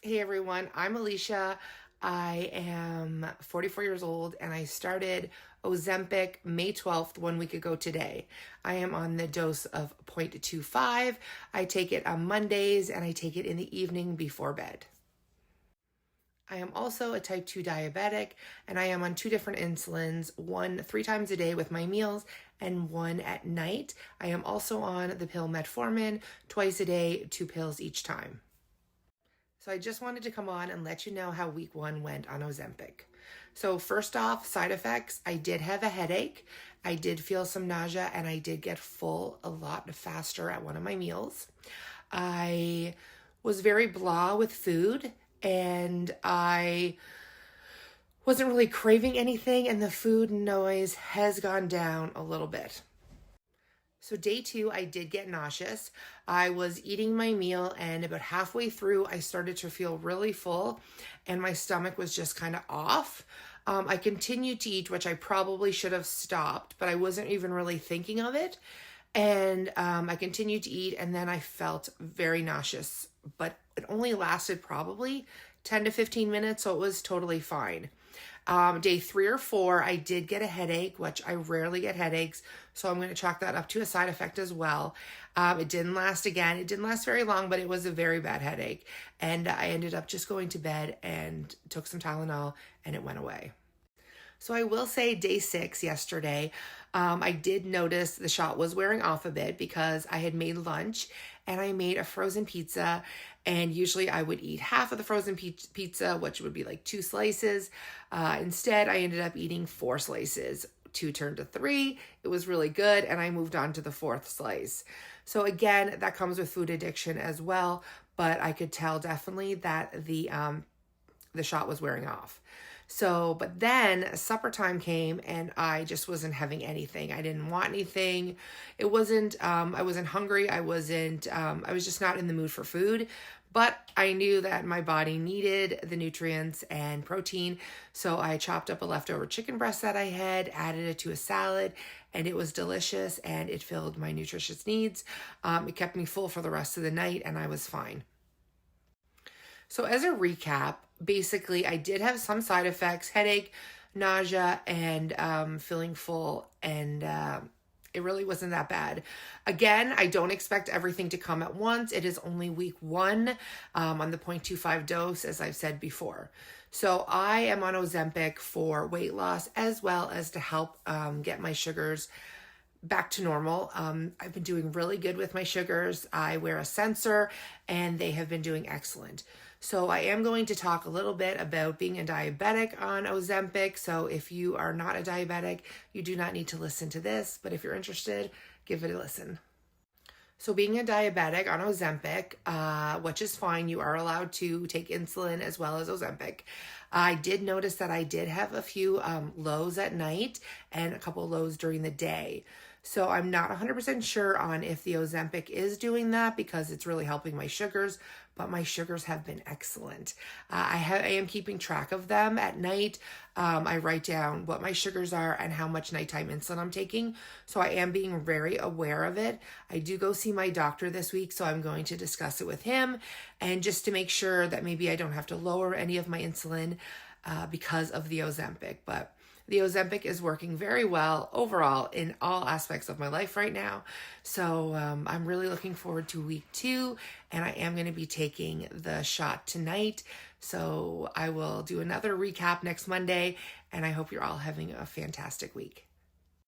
Hey everyone, I'm Alicia. I am 44 years old and I started Ozempic May 12th, 1 week ago today. I am on the dose of 0.25. I take it on Mondays and I take it in the evening before bed. I am also a type 2 diabetic and I am on two different insulins, one 3 times a day with my meals and one at night. I am also on the pill metformin twice a day, 2 pills each time. So I just wanted to come on and let you know how week 1 went on Ozempic. So first off, side effects, I did have a headache. I did feel some nausea and I did get full a lot faster at one of my meals. I was very blah with food and I wasn't really craving anything, and the food noise has gone down a little bit. So day 2, I did get nauseous. I was eating my meal and about halfway through, I started to feel really full and my stomach was just kind of off. I continued to eat, which I probably should have stopped, but I wasn't even really thinking of it. And I continued to eat and then I felt very nauseous, but it only lasted probably 10 to 15 minutes, so it was totally fine. Day 3 or 4, I did get a headache, which I rarely get headaches, so I'm going to chalk that up to a side effect as well. It didn't last again. It didn't last very long, but it was a very bad headache. And I ended up just going to bed and took some Tylenol and it went away. So I will say day 6 yesterday, I did notice the shot was wearing off a bit because I had made lunch and I made a frozen pizza, and usually I would eat half of the frozen pizza, which would be like 2 slices. Instead, I ended up eating 4 slices. 2 turned to 3. It was really good, and I moved on to the 4th slice. So again, that comes with food addiction as well, but I could tell definitely that the shot was wearing off. So, but then supper time came and I just wasn't having anything. I didn't want anything. I wasn't hungry. I was just not in the mood for food. But I knew that my body needed the nutrients and protein. So I chopped up a leftover chicken breast that I had, added it to a salad, and it was delicious and it filled my nutritious needs. It kept me full for the rest of the night and I was fine. So as a recap, basically I did have some side effects, headache, nausea, and feeling full, and it really wasn't that bad. Again, I don't expect everything to come at once. It is only week 1 on the 0.25 dose, as I've said before. So I am on Ozempic for weight loss as well as to help get my sugars back to normal. I've been doing really good with my sugars. I wear a sensor and they have been doing excellent. So I am going to talk a little bit about being a diabetic on Ozempic. So if you are not a diabetic, you do not need to listen to this, but if you're interested, give it a listen. So being a diabetic on Ozempic, which is fine, you are allowed to take insulin as well as Ozempic. I did notice that I did have a few lows at night and a couple lows during the day. So I'm not 100% sure on if the Ozempic is doing that because it's really helping my sugars, but my sugars have been excellent. I am keeping track of them at night. I write down what my sugars are and how much nighttime insulin I'm taking. So I am being very aware of it. I do go see my doctor this week, so I'm going to discuss it with him and just to make sure that maybe I don't have to lower any of my insulin because of the Ozempic. But the Ozempic is working very well overall in all aspects of my life right now. So I'm really looking forward to week 2, and I am going to be taking the shot tonight. So I will do another recap next Monday, and I hope you're all having a fantastic week.